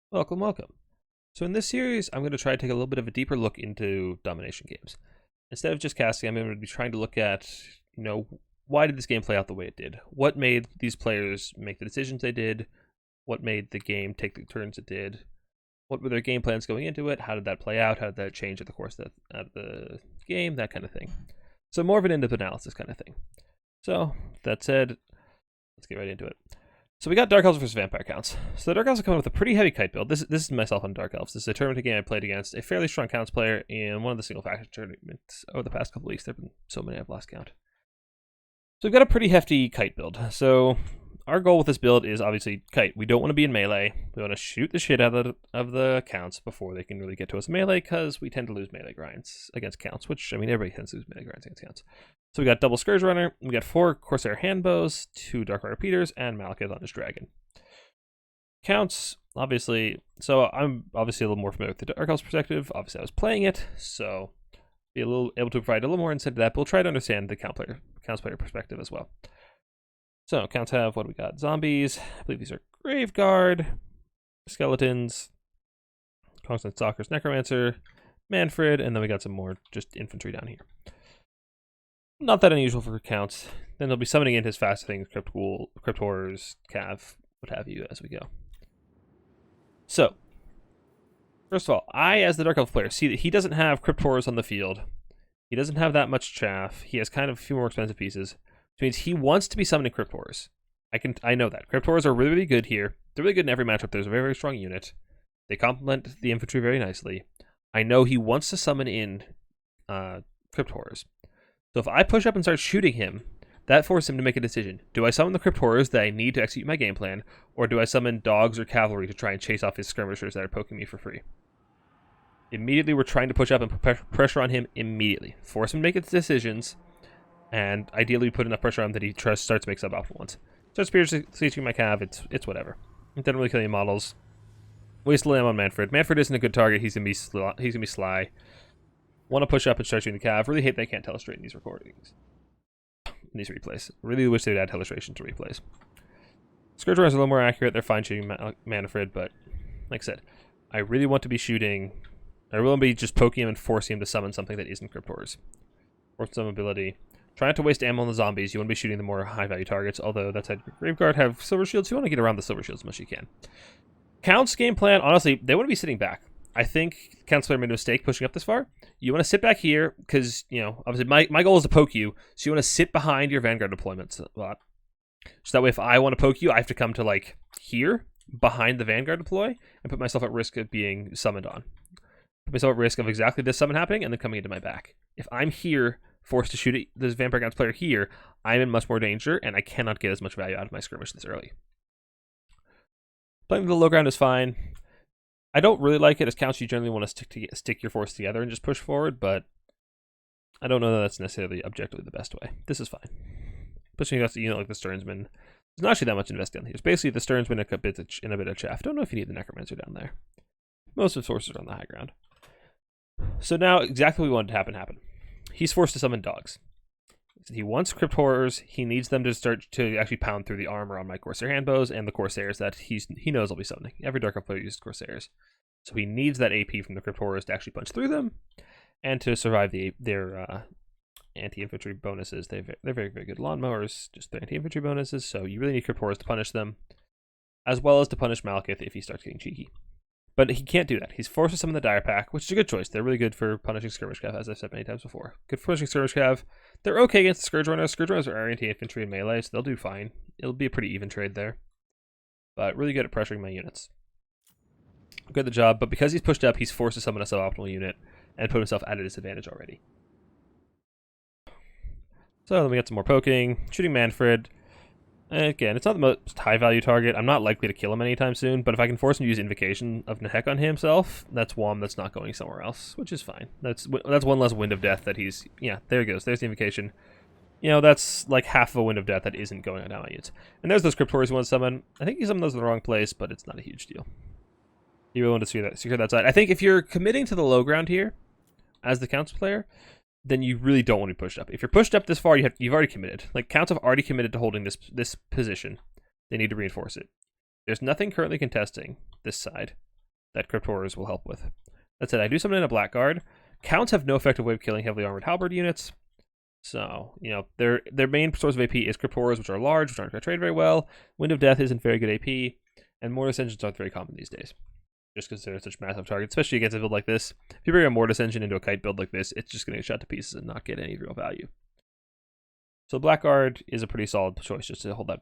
Welcome, welcome. So in this series, I'm going to try to take a little bit of a deeper look into domination games. Instead of just casting, I'm going to be trying to look at, why did this game play out the way it did? What made these players make the decisions they did? What made the game take the turns it did? What were their game plans going into it? How did that play out? How did that change at the course of the game? That kind of thing. So more of an in-depth analysis kind of thing. So, that said, let's get right into it. So we got Dark Elves versus Vampire Counts. So the Dark Elves are coming with a pretty heavy kite build. This is myself on Dark Elves. This is a tournament game I played against a fairly strong Counts player in one of the single faction tournaments over the past couple weeks. There have been so many I've lost count. So we've got a pretty hefty kite build. So our goal with this build is obviously kite. We don't want to be in melee. We want to shoot the shit out of the Counts before they can really get to us in melee, because we tend to lose melee grinds against Counts, which, I mean, everybody tends to lose melee grinds against Counts. So we got double Scourge Runner, we got 4 Corsair Handbows, 2 Dark Repeaters, and Malekith on his dragon. Counts, obviously, so I'm obviously a little more familiar with the Dark Elves perspective. Obviously, I was playing it, so be a little able to provide a little more insight to that, but we'll try to understand the Counts player perspective as well. So, Counts have, what do we got? Zombies, I believe these are Graveguard, Skeletons, Constant Stalkers, Necromancer, Manfred, and then we got some more just infantry down here. Not that unusual for Counts. Then they'll be summoning in his fast things, Crypt Horrors, Cav, what have you, as we go. So, first of all, I, as the Dark Elf player, see that he doesn't have Crypt Horrors on the field. He doesn't have that much chaff. He has kind of a few more expensive pieces, which means he wants to be summoning Crypt Horrors. I know that. Crypt Horrors are really, really good here. They're really good in every matchup. There's a very, very strong unit. They complement the infantry very nicely. I know he wants to summon in Crypt Horrors. So if I push up and start shooting him, that forces him to make a decision. Do I summon the Crypt Horrors that I need to execute my game plan, or do I summon dogs or cavalry to try and chase off his skirmishers that are poking me for free? Immediately, we're trying to push up and put pressure on him immediately. Force him to make his decisions, and ideally put enough pressure on him that he starts to make suboptimal ones. Starts piercing my cav, it's whatever. It doesn't really kill any models. Waste a lamb on Manfred. Manfred isn't a good target. He's gonna be sly. Want to push up and start shooting the cav. Really hate they can't tell us straight in these recordings. In these replays. Really wish they'd add illustration to replays. Scourge Runners are a little more accurate. They're fine shooting Manfred, but like I said, I really want to be shooting. I really want to be just poking him and forcing him to summon something that isn't Crypt Horrors. Or some ability. Try not to waste ammo on the zombies. You want to be shooting the more high value targets, although that said, Graveguard have silver shields. You want to get around the silver shields as much as you can. Counts game plan, honestly, they want to be sitting back. I think Counts player made a mistake pushing up this far. You want to sit back here because, obviously my goal is to poke you, so you want to sit behind your Vanguard deployments a lot. So that way if I want to poke you, I have to come to, like, here, behind the Vanguard deploy, and put myself at risk of being summoned on. Put myself at risk of exactly this summon happening and then coming into my back. If I'm here, forced to shoot at this Vampire Counts player here, I'm in much more danger, and I cannot get as much value out of my skirmish this early. Playing the low ground is fine. I don't really like it as Counts. You generally want to stick your force together and just push forward, but I don't know that that's necessarily objectively the best way. This is fine. Pushing against a unit like the Stearnsman, there's not actually that much invested on here. It's basically the Stearnsman in a bit of chaff. Don't know if you need the Necromancer down there. Most of his forces are on the high ground. So now exactly what we wanted to happen. He's forced to summon dogs. He wants Crypt Horrors. He needs them to start to actually pound through the armor on my Corsair Handbows and the Corsairs that he knows I'll be summoning. Every Dark Elf player uses Corsairs. So he needs that AP from the Crypt Horrors to actually punch through them and to survive their anti-infantry bonuses. They're very, very good lawnmowers, just their anti-infantry bonuses, so you really need Crypt Horrors to punish them, as well as to punish Malekith if he starts getting cheeky. But he can't do that. He's forced to summon the Dire Pack, which is a good choice. They're really good for punishing Skirmish Cav, as I've said many times before. Good for punishing Skirmish Cav. They're okay against the Scourge Runners. Scourge Runners are anti-infantry and melee, so they'll do fine. It'll be a pretty even trade there. But really good at pressuring my units. Good at the job, but because he's pushed up, he's forced to summon a suboptimal unit and put himself at a disadvantage already. So then we got some more poking. Shooting Manfred. Again, it's not the most high-value target. I'm not likely to kill him anytime soon, but if I can force him to use Invocation of Nehek on himself, that's one that's not going somewhere else, which is fine. That's one less Wind of Death that he's... Yeah, there he goes. There's the Invocation. That's like half of a Wind of Death that isn't going on down my units. And there's those Crypt Horrors you want to summon. I think he summoned those in the wrong place, but it's not a huge deal. You really want to secure that side. I think if you're committing to the low ground here, as the Counts player, then you really don't want to be pushed up. If you're pushed up this far, you've already committed. Like, Counts have already committed to holding this position. They need to reinforce it. There's nothing currently contesting this side. that Crypt Horrors will help with. That said, I do summon in a Blackguard. Counts have no effective way of killing heavily armored halberd units. So, their main source of AP is Crypt Horrors, which are large, which aren't going to trade very well. Wind of Death isn't very good AP. And Mortis Engines aren't very common these days, just because they're such massive targets, especially against a build like this. If you bring a Mortis Engine into a Kite build like this, it's just going to get shot to pieces and not get any real value. So Blackguard is a pretty solid choice just to hold that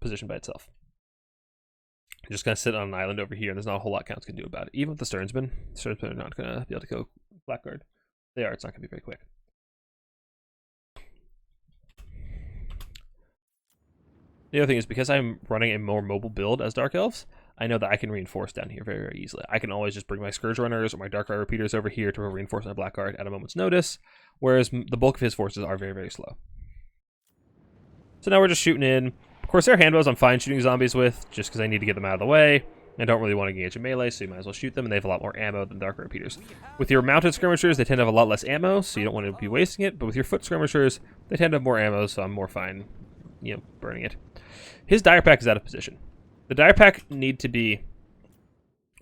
position by itself. Just kind of sit on an island over here, and there's not a whole lot Counts can do about it. Even with the Sternsmen are not going to be able to kill Blackguard. If they are, it's not going to be very quick. The other thing is, because I'm running a more mobile build as Dark Elves, I know that I can reinforce down here very, very easily. I can always just bring my Scourge Runners or my Dark Eye Repeaters over here to reinforce my Blackguard at a moment's notice, whereas the bulk of his forces are very, very slow. So now we're just shooting in. Of course, their handbows I'm fine shooting zombies with, just because I need to get them out of the way. I don't really want to engage in melee, so you might as well shoot them, and they have a lot more ammo than Dark Eye Repeaters. With your mounted skirmishers, they tend to have a lot less ammo, so you don't want to be wasting it, but with your foot skirmishers, they tend to have more ammo, so I'm more fine, burning it. His Dire Pack is out of position. The Dire Pack need to be,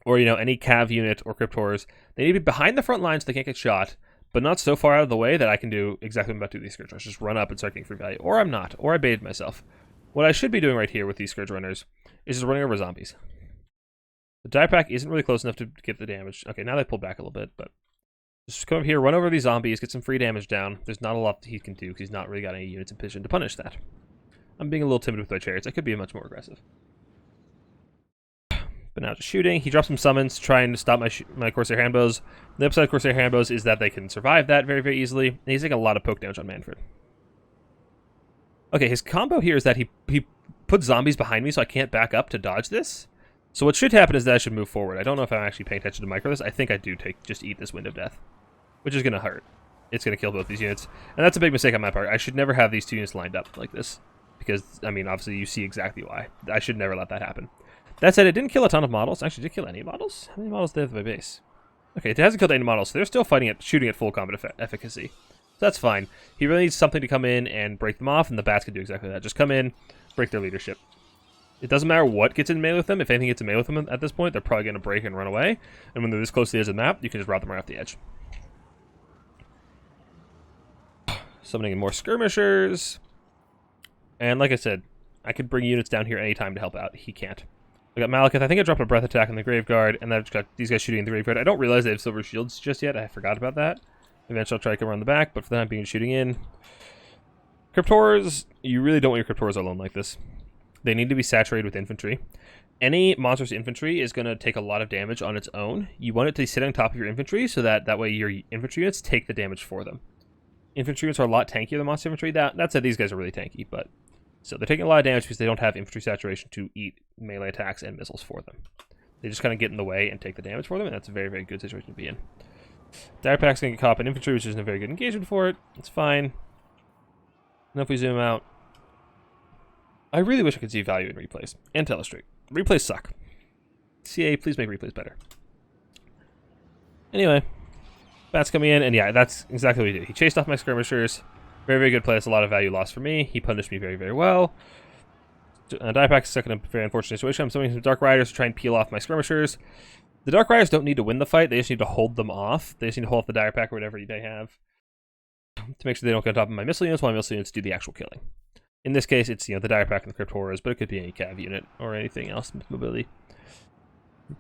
or any Cav unit or Crypt Horrors, they need to be behind the front line so they can't get shot, but not so far out of the way that I can do exactly what I'm about to do with these Scourge Runners. Just run up and start getting free value. Or I'm not, or I baited myself. What I should be doing right here with these Scourge Runners is just running over zombies. The Dire Pack isn't really close enough to get the damage. Okay, now they pulled back a little bit, but just come over here, run over these zombies, get some free damage down. There's not a lot that he can do because he's not really got any units in position to punish that. I'm being a little timid with my chariots. I could be much more aggressive. But now just shooting. He drops some summons trying to stop my Corsair Handbows. The upside of Corsair Handbows is that they can survive that very, very easily. And he's taking a lot of poke damage on Manfred. Okay, his combo here is that he puts zombies behind me so I can't back up to dodge this. So what should happen is that I should move forward. I don't know if I'm actually paying attention to micro this. I think I do just eat this Wind of Death, which is going to hurt. It's going to kill both these units. And that's a big mistake on my part. I should never have these two units lined up like this. Because, obviously you see exactly why. I should never let that happen. That said, it didn't kill a ton of models. Actually, did it kill any models? How many models did they have at my base? Okay, it hasn't killed any models, so they're still shooting at full combat efficacy. So that's fine. He really needs something to come in and break them off, and the bats can do exactly that. Just come in, break their leadership. It doesn't matter what gets in melee with them. If anything gets in melee with them at this point, they're probably going to break and run away. And when they're this close to the edge of the map, you can just route them right off the edge. Summoning in more skirmishers. And like I said, I could bring units down here anytime to help out. He can't. I got Malekith. I think I dropped a breath attack on the Graveguard, and I've got these guys shooting in the Graveguard. I don't realize they have silver shields just yet. I forgot about that. Eventually I'll try to come around the back, but for the time being, shooting in. Crypt Horrors, you really don't want your Crypt Horrors alone like this. They need to be saturated with infantry. Any monstrous infantry is going to take a lot of damage on its own. You want it to sit on top of your infantry so that way your infantry units take the damage for them. Infantry units are a lot tankier than monster infantry. That said, these guys are really tanky, but so they're taking a lot of damage because they don't have infantry saturation to eat melee attacks and missiles for them. They just kind of get in the way and take the damage for them, and that's a very, very good situation to be in. Dire Pack's going to get caught up in infantry, which isn't a very good engagement for it. It's fine. Now if we zoom out, I really wish I could see value in replays and to illustrate. Replays suck. CA, please make replays better. Anyway, bats coming in, and yeah, that's exactly what he did. He chased off my skirmishers. Very, very good play. That's a lot of value lost for me. He punished me very, very well. Dire Pack is stuck in a very unfortunate situation. I'm summoning some Dark Riders to try and peel off my skirmishers. The Dark Riders don't need to win the fight. They just need to hold them off. They just need to hold off the Dire Pack or whatever they have to make sure they don't get on top of my missile units while my missile units do the actual killing. In this case, it's the Dire Pack and the Crypt Horrors, but it could be any Cav unit or anything else with mobility.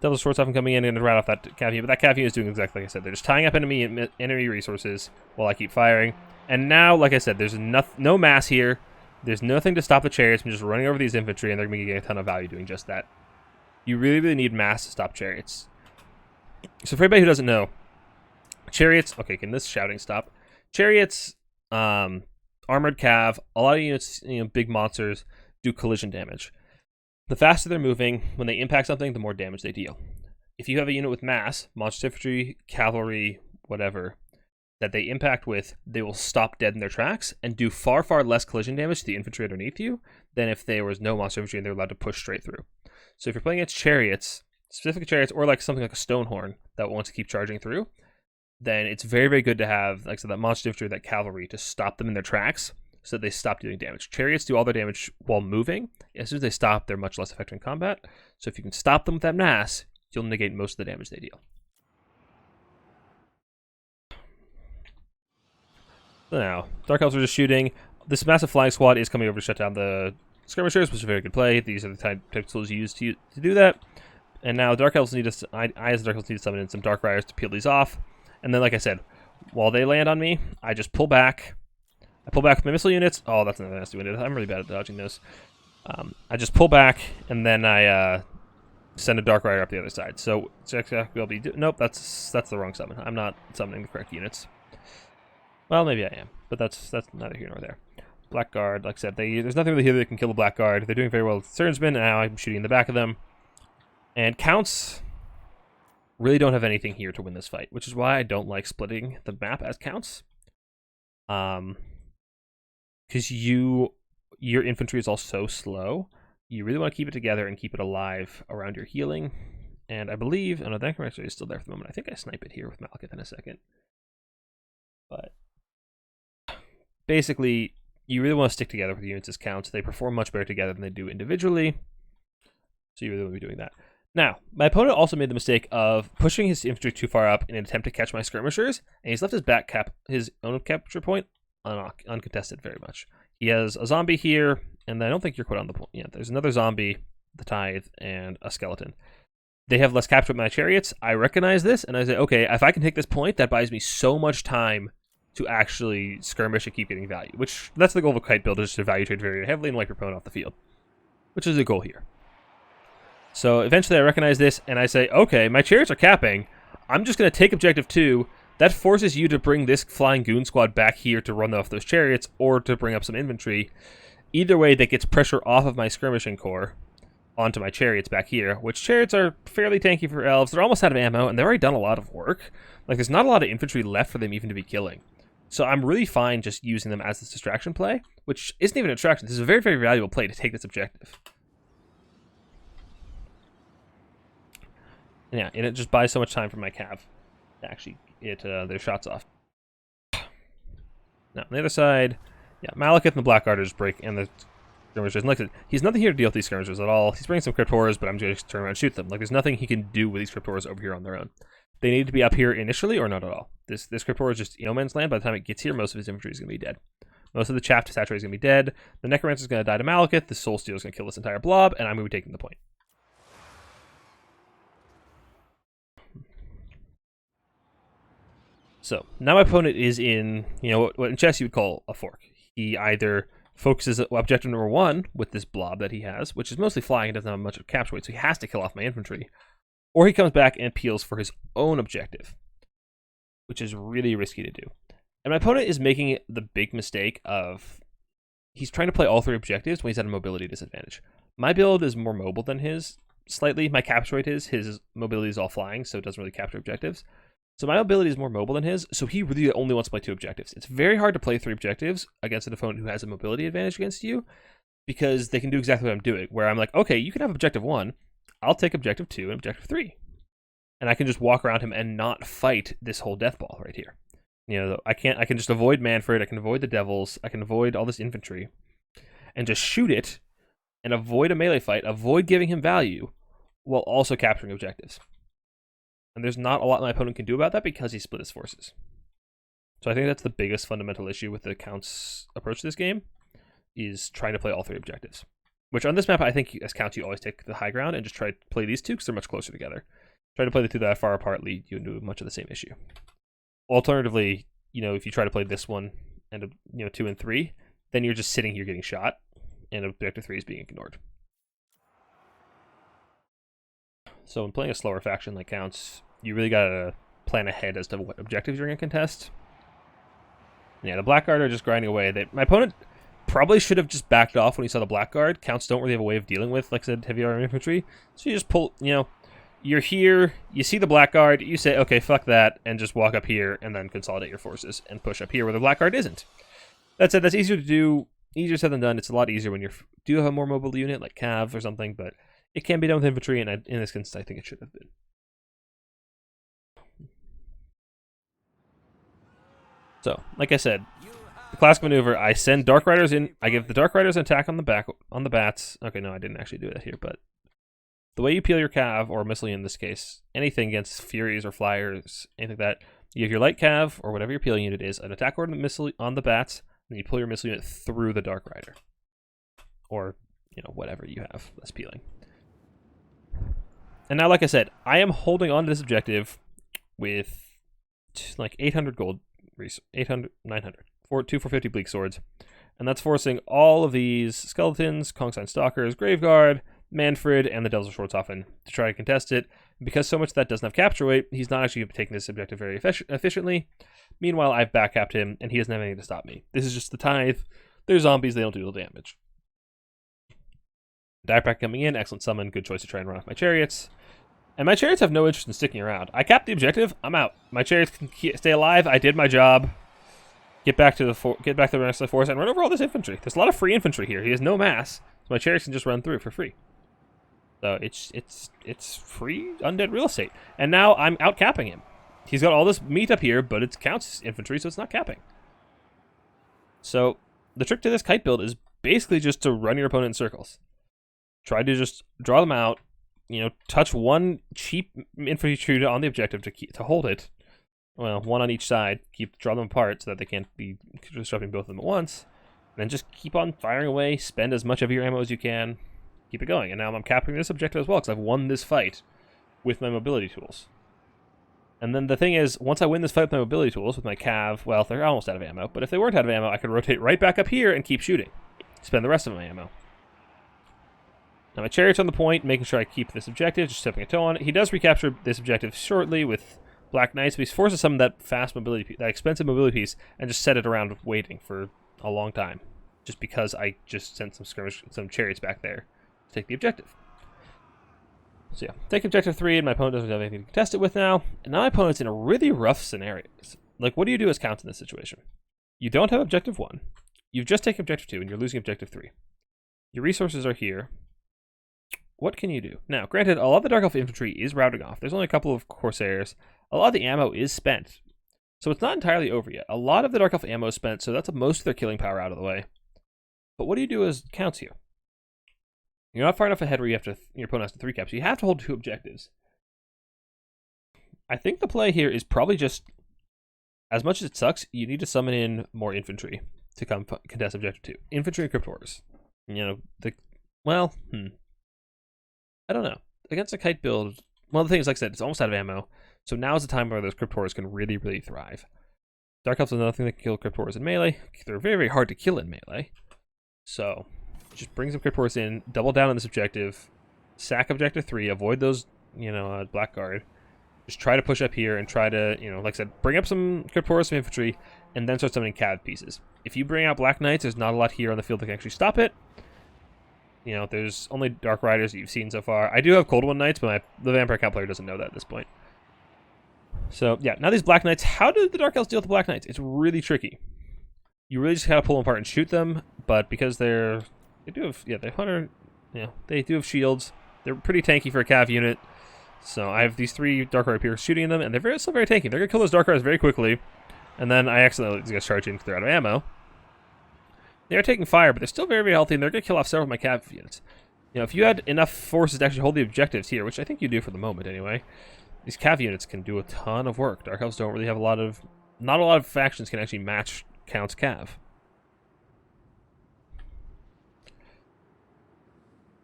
Devil's Short Stuff coming in and right off that Cav unit, but that Cav unit is doing exactly like I said. They're just tying up enemy resources while I keep firing. And now, like I said, there's no mass here. There's nothing to stop the chariots from just running over these infantry, and they're going to be getting a ton of value doing just that. You really, really need mass to stop chariots. So for anybody who doesn't know, chariots... Okay, can this shouting stop? Chariots, armored cav, a lot of units, big monsters, do collision damage. The faster they're moving, when they impact something, the more damage they deal. If you have a unit with mass, monster infantry, cavalry, whatever, that they impact with, they will stop dead in their tracks and do far, far less collision damage to the infantry underneath you than if there was no monster infantry and they're allowed to push straight through. So if you're playing against chariots, specific chariots, or like something like a Stonehorn that wants to keep charging through, then it's very, very good to have, like I said, that monster infantry, that cavalry, to stop them in their tracks so that they stop doing damage. Chariots do all their damage while moving. As soon as they stop, they're much less effective in combat. So if you can stop them with that mass, you'll negate most of the damage they deal. So now, Dark Elves are just shooting. This massive flying squad is coming over to shut down the skirmishers, which is a very good play. These are the type of tools you use to do that. And now Dark Elves need to, I as Dark Elves need to summon in some Dark Riders to peel these off. And then, like I said, while they land on me, I just pull back. I pull back with my missile units. Oh, that's another nasty unit. I'm really bad at dodging those. I just pull back, and then I send a Dark Rider up the other side. So I'll be nope, that's the wrong summon. I'm not summoning the correct units. Well, maybe I am, but that's neither here nor there. Blackguard, like I said, there's nothing really here that can kill the Blackguard. They're doing very well with Surgeonsmen, and now I'm shooting in the back of them. And Counts really don't have anything here to win this fight, which is why I don't like splitting the map as Counts. Because your infantry is all so slow, you really want to keep it together and keep it alive around your healing. And I believe, oh no, that actually is still there for the moment. I think I snipe it here with Malekith in a second. But basically, you really want to stick together with the units as Counts. They perform much better together than they do individually. So you really want to be doing that. Now, my opponent also made the mistake of pushing his infantry too far up in an attempt to catch my skirmishers, and he's left his own capture point uncontested very much. He has a zombie here, and I don't think you're quite on the point yet. There's another zombie, the Tithe, and a skeleton. They have less capture with my chariots. I recognize this, and I say, okay, if I can take this point, that buys me so much time to actually skirmish and keep getting value, which that's the goal of a kite build, is to value trade very heavily and wipe your opponent off the field, which is the goal here. So eventually I recognize this, and I say, okay, my chariots are capping. I'm just going to take objective 2. That forces you to bring this flying goon squad back here to run off those chariots, or to bring up some infantry. Either way, that gets pressure off of my skirmishing corps onto my chariots back here, which chariots are fairly tanky for elves. They're almost out of ammo, and they've already done a lot of work. Like, there's not a lot of infantry left for them even to be killing. So I'm really fine just using them as this distraction play, which isn't even a distraction. This is a very, very valuable play to take this objective. Yeah, and it just buys so much time for my cav to actually get their shots off. Now, on the other side, yeah, Malekith and the Blackguard just break, and the skirmishers. Like, he's nothing here to deal with these skirmishers at all. He's bringing some Cryptoras, but I'm just turn around and shoot them. Like, there's nothing he can do with these Cryptoras over here on their own. They need to be up here initially, or not at all. This Cryptora is just no man's land. By the time it gets here, most of his infantry is going to be dead. Most of the chaff to saturate is going to be dead. The Necromancer is going to die to Malekith. The Soul Steal is going to kill this entire blob, and I'm going to be taking the point. So, now my opponent is in, what in chess you would call a fork. He either focuses objective number 1 with this blob that he has, which is mostly flying and doesn't have much of capture weight, so he has to kill off my infantry. Or he comes back and peels for his own objective, which is really risky to do. And my opponent is making the big mistake of, he's trying to play all 3 objectives when he's at a mobility disadvantage. My build is more mobile than his, slightly. My capture rate is, his mobility is all flying, so it doesn't really capture objectives. So my ability is more mobile than his, so he really only wants to play 2 objectives. It's very hard to play 3 objectives against an opponent who has a mobility advantage against you, because they can do exactly what I'm doing, where I'm like, okay, you can have objective 1, I'll take objective 2 and objective 3. And I can just walk around him and not fight this whole death ball right here. I can just avoid Manfred, I can avoid the Devils, I can avoid all this infantry, and just shoot it, and avoid a melee fight, avoid giving him value, while also capturing objectives. And there's not a lot my opponent can do about that because he split his forces. So I think that's the biggest fundamental issue with the Counts approach to this game, is trying to play all 3 objectives. Which on this map, I think as Counts, you always take the high ground and just try to play these 2 because they're much closer together. Try to play the 2 that far apart lead you into much of the same issue. Alternatively, if you try to play this one and 2 and 3, then you're just sitting here getting shot, and objective 3 is being ignored. So when playing a slower faction like Counts, you really gotta plan ahead as to what objectives you're gonna contest. Yeah, the Blackguard are just grinding away. My opponent probably should have just backed off when he saw the Blackguard. Counts don't really have a way of dealing with, like I said, heavy armor infantry. So you just pull, you're here, you see the Blackguard, you say, okay, fuck that, and just walk up here and then consolidate your forces and push up here where the Blackguard isn't. That said, that's easier to do, easier said than done. It's a lot easier when you do have a more mobile unit like Cav or something, but it can be done with infantry, and in this instance, I think it should have been. So, like I said, the classic maneuver, I send Dark Riders in, I give the Dark Riders an attack on the back, on the bats. Okay, no, I didn't actually do that here, but the way you peel your cav, or missile in this case, anything against Furies or Flyers, anything like that, you have your light cav, or whatever your peel unit is, an attack order missile on the bats, and you pull your missile unit through the Dark Rider. Or, whatever you have that's peeling. And now, like I said, I am holding on to this objective with like 800 gold, 800, 900, 450 bleak swords. And that's forcing all of these skeletons, Kongsign Stalkers, Graveguard, Manfred, and the Devils of Schwarzhofen to try to contest it. Because so much of that doesn't have capture weight, he's not actually taking this objective very efficiently. Meanwhile, I've backcapped him, and he doesn't have anything to stop me. This is just the Tithe. They're zombies, they don't do the damage. Diaprac coming in, excellent summon, good choice to try and run off my chariots. And my chariots have no interest in sticking around. I capped the objective, I'm out. My chariots can stay alive, I did my job. Get back to the rest of the force and run over all this infantry. There's a lot of free infantry here. He has no mass, so my chariots can just run through for free. So it's free undead real estate. And now I'm out capping him. He's got all this meat up here, but it counts infantry, so it's not capping. So the trick to this kite build is basically just to run your opponent in circles. Try to just draw them out. Touch one cheap infantry on the objective to hold it. Well, one on each side. Draw them apart so that they can't be disrupting both of them at once. And then just keep on firing away. Spend as much of your ammo as you can. Keep it going. And now I'm capping this objective as well because I've won this fight with my mobility tools. And then the thing is, once I win this fight with my mobility tools, with my cav, well, they're almost out of ammo. But if they weren't out of ammo, I could rotate right back up here and keep shooting. Spend the rest of my ammo. Now my chariot's on the point, making sure I keep this objective, just stepping a toe on it. He does recapture this objective shortly with Black Knights, but he's forced to summon that fast mobility piece, that expensive mobility piece, and just set it around waiting for a long time. Just because I just sent some chariots back there to take the objective. So yeah, take objective 3, and my opponent doesn't have anything to contest it with now. And now my opponent's in a really rough scenario. Like, what do you do as count in this situation? You don't have objective 1. You've just taken objective 2, and you're losing objective 3. Your resources are here. What can you do? Now, granted, a lot of the Dark Elf infantry is routing off. There's only a couple of Corsairs. A lot of the ammo is spent. So it's not entirely over yet. A lot of the Dark Elf ammo is spent, so that's most of their killing power out of the way. But what do you do as counts here? You're not far enough ahead where your opponent has to 3 caps. You have to hold 2 objectives. I think the play here is probably just, as much as it sucks, you need to summon in more infantry to come contest objective 2. Infantry and Crypt Horrors. I don't know. Against a kite build, well, the thing is, like I said, it's almost out of ammo. So now is the time where those Crypt Horrors can really, really thrive. Dark Elves is another thing that can kill Crypt Horrors in melee. They're very, very hard to kill in melee. So just bring some Crypt Horrors in, double down on this objective, sack objective 3, avoid those, Blackguard. Just try to push up here and try to, like I said, bring up some Crypt Horrors, some infantry, and then start summoning cav pieces. If you bring out Black Knights, there's not a lot here on the field that can actually stop it. There's only Dark Riders that you've seen so far. I do have Cold One Knights, but the Vampire Count player doesn't know that at this point. So, yeah, now these Black Knights, how do the Dark Elves deal with the Black Knights? It's really tricky. You really just gotta pull them apart and shoot them, but because they do have shields. They're pretty tanky for a cav unit. So I have these 3 Dark Rider Piercers shooting them, and they're still very tanky. They're gonna kill those Dark Riders very quickly, and then I accidentally just charge in because they're out of ammo. They're taking fire, but they're still very, very healthy, and they're going to kill off several of my cav units. If you had enough forces to actually hold the objectives here, which I think you do for the moment anyway, these cav units can do a ton of work. Dark Elves don't really have not a lot of factions can actually match Count's cav.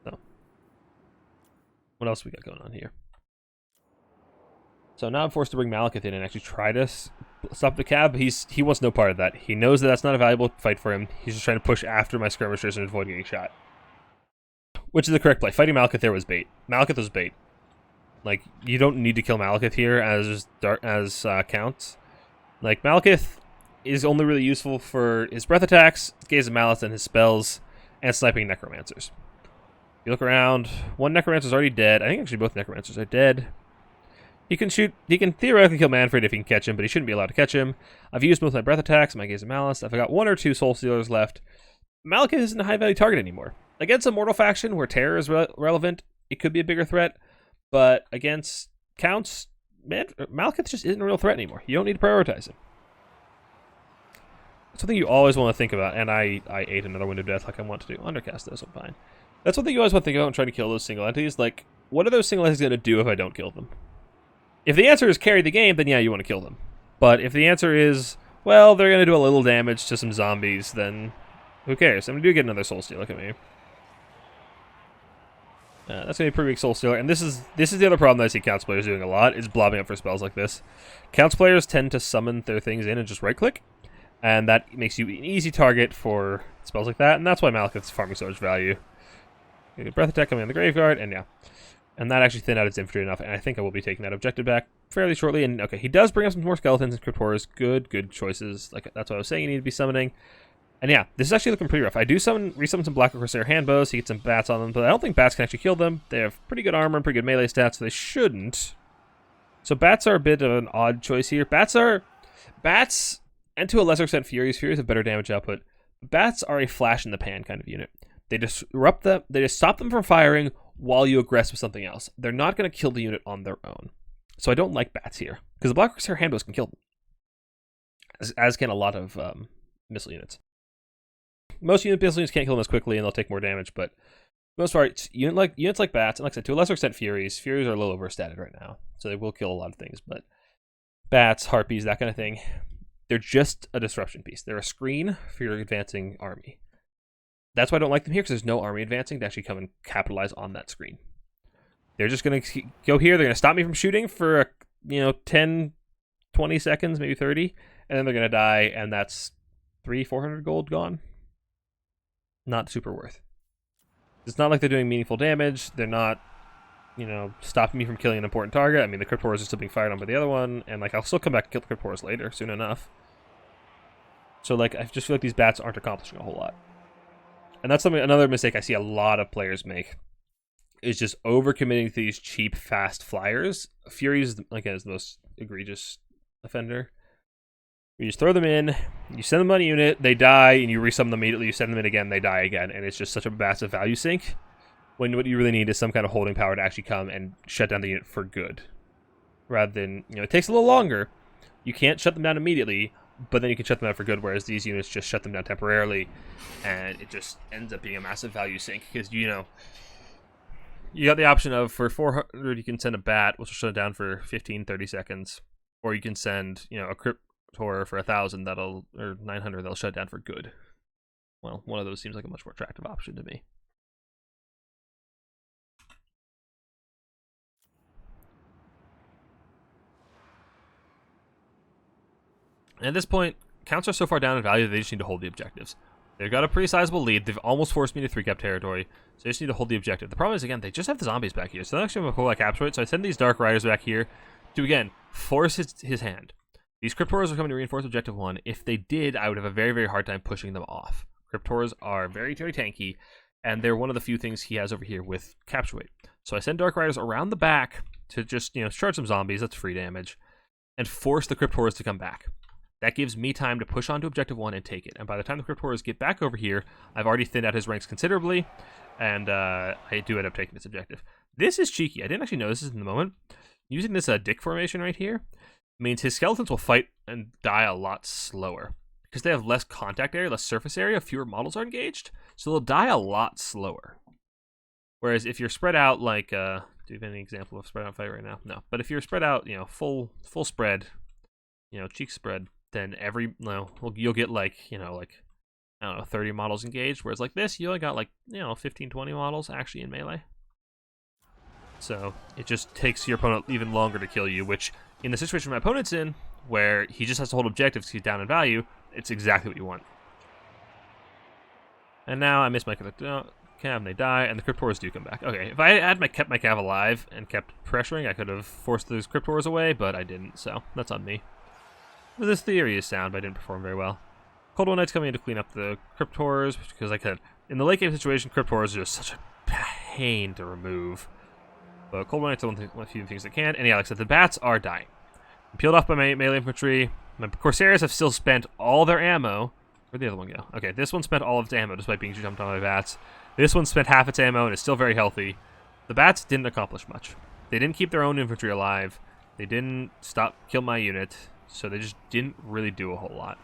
So, what else we got going on here? So now I'm forced to bring Malekith in and actually try to stop the cav, but he wants no part of that. He knows that that's not a valuable fight for him. He's just trying to push after my skirmishers and avoid getting shot. Which is the correct play. Fighting Malekith there was bait. Malekith was bait. Like, you don't need to kill Malekith here as Count. Like, Malekith is only really useful for his breath attacks, Gaze of Malice, and his spells, and sniping Necromancers. If you look around, one Necromancer's already dead. I think actually both Necromancers are dead. He can theoretically kill Manfred if he can catch him, but he shouldn't be allowed to catch him. I've used both my breath attacks and my Gaze of Malice. I've got 1 or 2 Soul Stealers left. Malekith isn't a high-value target anymore. Against a mortal faction where terror is relevant, it could be a bigger threat, but against Counts, Malekith just isn't a real threat anymore. You don't need to prioritize him. That's something you always want to think about, and I ate another Wind of Death like I want to do. Undercast though, so I'm fine. That's one thing you always want to think about when trying to kill those single entities. Like, what are those single eggs going to do if I don't kill them? If the answer is carry the game, then yeah, you want to kill them. But if the answer is, well, they're going to do a little damage to some zombies, then who cares? I'm going to get another Soul Stealer. Look at me. That's going to be a pretty big Soul Stealer. And this is the other problem that I see Counts players doing a lot, is blobbing up for spells like this. Counts players tend to summon their things in and just right-click. And that makes you an easy target for spells like that. And that's why Malekith's farming so much value. You get Breath Attack coming in the graveyard, and yeah. And that actually thinned out its infantry enough, and I think I will be taking that objective back fairly shortly. And okay, he does bring up some more skeletons and crypt horrors. Good choices. Like, that's what I was saying you need to be summoning. And yeah, this is actually looking pretty rough. I do resummon some Black Corsair handbows to get some bats on them, but I don't think bats can actually kill them. They have pretty good armor and pretty good melee stats, so they shouldn't. So bats are a bit of an odd choice here. Bats, and to a lesser extent Furies. Furies have better damage output. Bats are a flash in the pan kind of unit. They disrupt them. They just stop them from firing while you aggress with something else. They're not going to kill the unit on their own. So I don't like bats here, because the Black Corsair handbows can kill them, as can a lot of missile units. Most missile units can't kill them as quickly, and they'll take more damage, but for the most part, units like bats, and like I said, to a lesser extent Furies are a little overstated right now, so they will kill a lot of things, but bats, harpies, that kind of thing, they're just a disruption piece. They're a screen for your advancing army. That's why I don't like them here, because there's no army advancing to actually come and capitalize on that screen. They're just going to go here, they're going to stop me from shooting for, 10, 20 seconds, maybe 30, and then they're going to die, and that's 400 gold gone. Not super worth. It's not like they're doing meaningful damage. They're not, stopping me from killing an important target. I mean, the Crypt Horrors are still being fired on by the other one, and, I'll still come back and kill the Crypt Horrors later, soon enough. So, I just feel like these bats aren't accomplishing a whole lot. And that's another mistake I see a lot of players make, is just overcommitting to these cheap, fast flyers. Furies, again, is the most egregious offender. You just throw them in, you send them on a unit, they die, and you resummon them immediately, you send them in again, they die again, and it's just such a massive value sink, when what you really need is some kind of holding power to actually come and shut down the unit for good. Rather than, it takes a little longer. You can't shut them down immediately, but then you can shut them down for good, whereas these units just shut them down temporarily, and it just ends up being a massive value sink, because, you got the option of, for 400, you can send a bat, which will shut it down for 15, 30 seconds, or you can send, a Crypt Horror for 1,000 or 900 that'll shut down for good. Well, one of those seems like a much more attractive option to me. And at this point, counts are so far down in value that they just need to hold the objectives. They've got a pretty sizable lead. They've almost forced me to 3-cap territory, so they just need to hold the objective. The problem is, again, they just have the zombies back here, so they actually have a whole lot of capture it. So I send these Dark Riders back here to, again, force his hand. These Crypt Horrors are coming to reinforce Objective 1. If they did, I would have a very, very hard time pushing them off. Crypt Horrors are very, very tanky, and they're one of the few things he has over here with capture weight. So I send Dark Riders around the back to just, charge some zombies, that's free damage, and force the Crypt Horrors to come back. That gives me time to push onto Objective 1 and take it. And by the time the Crypt Horrors get back over here, I've already thinned out his ranks considerably, and I do end up taking this objective. This is cheeky. I didn't actually know this in the moment. Using this dick formation right here means his skeletons will fight and die a lot slower. Because they have less contact area, less surface area, fewer models are engaged, so they'll die a lot slower. Whereas if you're spread out do you have any example of spread out fight right now? No. But if you're spread out, full spread, cheek spread, then you'll get I don't know, 30 models engaged, whereas like this, you only got 15, 20 models actually in melee. So it just takes your opponent even longer to kill you, which in the situation my opponent's in, where he just has to hold objectives because he's down in value, it's exactly what you want. And now I miss my cav and they die, and the Crypt Horrors do come back. Okay, if I had kept my cav alive and kept pressuring, I could have forced those Crypt Horrors away, but I didn't, so that's on me. This theory is sound, but I didn't perform very well. Cold One Knight's coming in to clean up the Crypt Horrors, because in the late game situation, Crypt Horrors are just such a pain to remove. But Cold One Knight's one of the few things that can. And yeah, like I said, the bats are dying. I'm peeled off by my melee infantry. My Corsairs have still spent all their ammo. Where'd the other one go? Okay, this one spent all of its ammo despite being jumped on by bats. This one spent half its ammo and is still very healthy. The bats didn't accomplish much. They didn't keep their own infantry alive. They didn't kill my unit. So they just didn't really do a whole lot.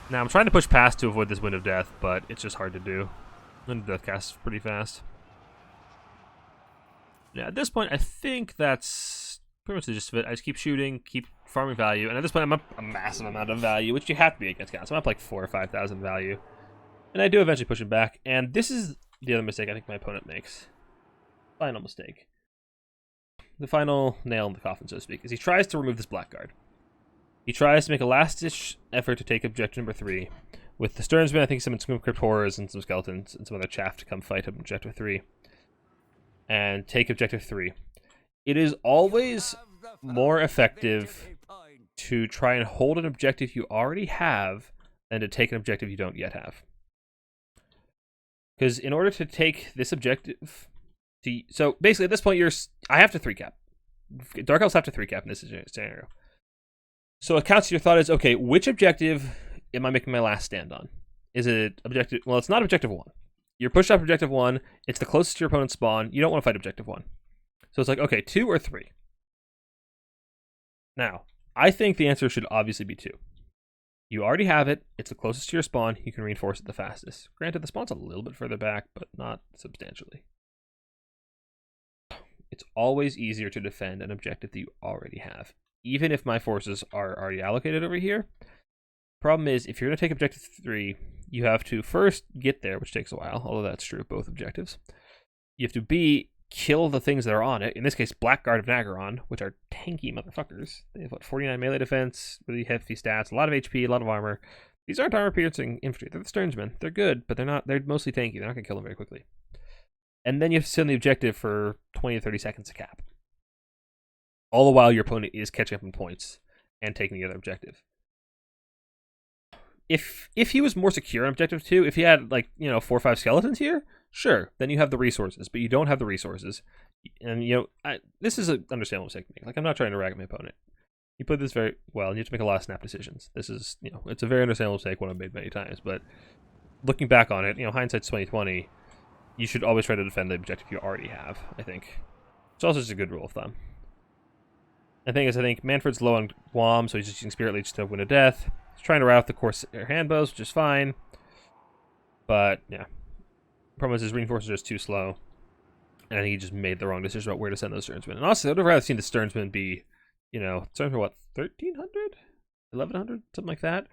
Now I'm trying to push past to avoid this Wind of Death, but it's just hard to do. Wind of Death casts pretty fast. Yeah, at this point, I think that's pretty much the gist of it. I just keep shooting, keep farming value, and at this point, I'm up a massive amount of value, which you have to be against counts. I'm up like 4,000 or 5,000 value, and I do eventually push it back. And this is the other mistake I think my opponent makes. Final mistake. The final nail in the coffin, so to speak, is he tries to remove this blackguard. He tries to make a last-ditch effort to take objective number 3. With the Sternsman, I think some Crypt Horrors and some Skeletons and some other chaff to come fight objective 3. And take objective 3. It is always more effective to try and hold an objective you already have than to take an objective you don't yet have. Because in order to take this objective... So basically at this point, I have to 3-cap. Dark Elves have to 3-cap in this scenario. So it counts your thought is, okay, which objective am I making my last stand on? Is it objective... Well, it's not objective 1. You're pushed up objective 1. It's the closest to your opponent's spawn. You don't want to fight objective 1. So it's like, okay, 2 or 3. Now, I think the answer should obviously be 2. You already have it. It's the closest to your spawn. You can reinforce it the fastest. Granted, the spawn's a little bit further back, but not substantially. It's always easier to defend an objective that you already have, even if my forces are already allocated over here. Problem is, if you're going to take objective 3, you have to first get there, which takes a while, although that's true of both objectives. You have to B, kill the things that are on it. In this case, Blackguard of Nagaron, which are tanky motherfuckers. They have, 49 melee defense, really hefty stats, a lot of HP, a lot of armor. These aren't armor-piercing infantry. They're the Sternsmen. They're good, but they're mostly tanky. They're not going to kill them very quickly. And then you have to sit on the objective for 20 to 30 seconds to cap. All the while, your opponent is catching up in points and taking the other objective. If he was more secure on objective 2, if he had 4 or 5 skeletons here, sure, then you have the resources, but you don't have the resources. And this is an understandable mistake to make. I'm not trying to rag at my opponent. He played this very well, and you have to make a lot of snap decisions. This is, it's a very understandable mistake, one I've made many times, but looking back on it, hindsight's 20/20. You should always try to defend the objective you already have, I think. It's also just a good rule of thumb. I think Manfred's low on Guam, so he's just using Spirit Leech to win a death. He's trying to route the Corsair Handbows, which is fine. But, yeah. Problem is his reinforcers are just too slow. And he just made the wrong decision about where to send those Sternsmen. And honestly, I'd rather seen the Sternsmen be, Sternsmen, what, 1,300? 1,100? Something like that.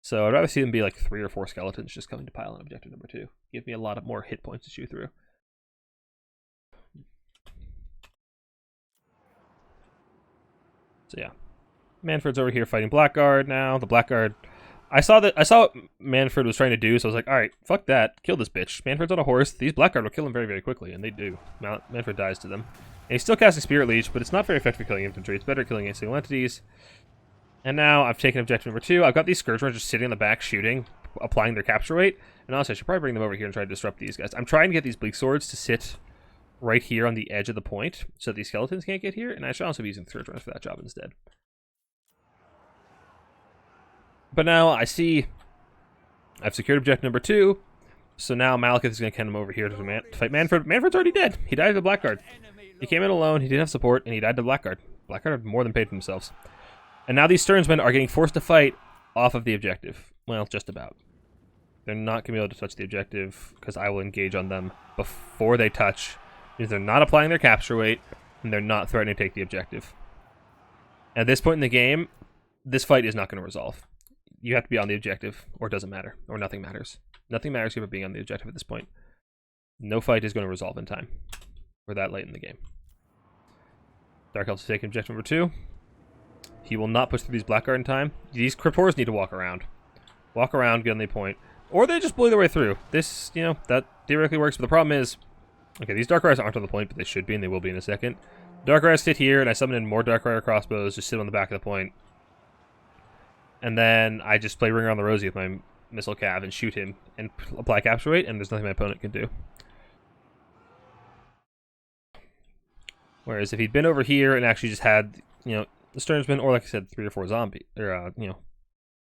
So I'd rather see them be 3 or 4 skeletons just coming to pile on objective number 2. Give me a lot of more hit points to chew through. So yeah. Manfred's over here fighting Blackguard now. The Blackguard... I saw what Manfred was trying to do, so I was like, alright, fuck that. Kill this bitch. Manfred's on a horse. These Blackguard will kill him very, very quickly, and they do. Manfred dies to them. And he's still casting Spirit Leech, but it's not very effective for killing infantry. It's better at killing single entities. And now I've taken objective number 2. I've got these Scourge Runners just sitting in the back shooting, applying their capture rate. And honestly, I should probably bring them over here and try to disrupt these guys. I'm trying to get these Bleak Swords to sit right here on the edge of the point so these skeletons can't get here. And I should also be using Scourge Runners for that job instead. But now I see I've secured objective number 2. So now Malekith is going to come over here to fight Manfred. Manfred's already dead. He died to the Blackguard. He came in alone. He didn't have support, and he died to Blackguard. Blackguard have more than paid for themselves. And now these Sternsmen are getting forced to fight off of the objective. Well, just about. They're not going to be able to touch the objective because I will engage on them before they touch. Because they're not applying their capture weight, and they're not threatening to take the objective. At this point in the game, this fight is not going to resolve. You have to be on the objective, or it doesn't matter, or nothing matters. Nothing matters about being on the objective at this point. No fight is going to resolve in time. We're that late in the game. Dark Elves taking objective number 2. He will not push through these Blackguard in time. These Crypt Horrors need to walk around. Walk around, get on the point. Or they just blow their way through. This, that theoretically works, but the problem is... Okay, these Dark Riders aren't on the point, but they should be, and they will be in a second. Dark Riders sit here, and I summon in more Dark Rider crossbows, just sit on the back of the point. And then I just play Ringer on the Rosie with my Missile Cav and shoot him and apply capture weight, and there's nothing my opponent can do. Whereas if he'd been over here and actually just had, the Sternsmen, or like I said, 3 or 4 zombies, or,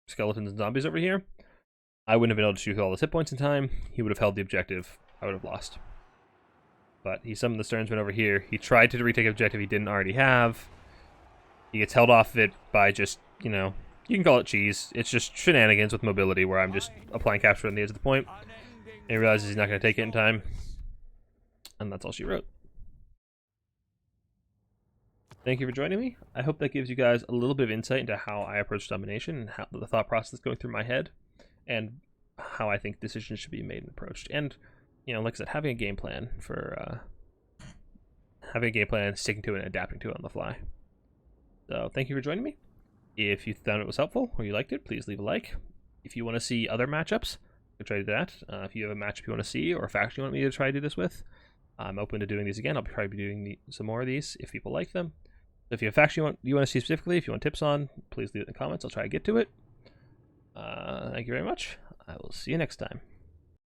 skeletons and zombies over here, I wouldn't have been able to shoot all his hit points in time. He would have held the objective. I would have lost. But he summoned the Sternsmen over here. He tried to retake objective he didn't already have. He gets held off of it by just, you can call it cheese. It's just shenanigans with mobility where I'm just applying capture on the edge of the point. And he realizes he's not going to take it in time. And that's all she wrote. Thank you for joining me. I hope that gives you guys a little bit of insight into how I approach domination and how the thought process going through my head, and how I think decisions should be made and approached. And like I said, having a game plan, sticking to it, and adapting to it on the fly. So thank you for joining me. If you found it was helpful or you liked it, please leave a like. If you want to see other matchups, you can try to do that. If you have a matchup you want to see or a faction you want me to try to do this with, I'm open to doing these again. I'll probably be doing some more of these if people like them. So if you have a faction you want to see specifically, if you want tips on, please leave it in the comments. I'll try to get to it. Thank you very much. I will see you next time.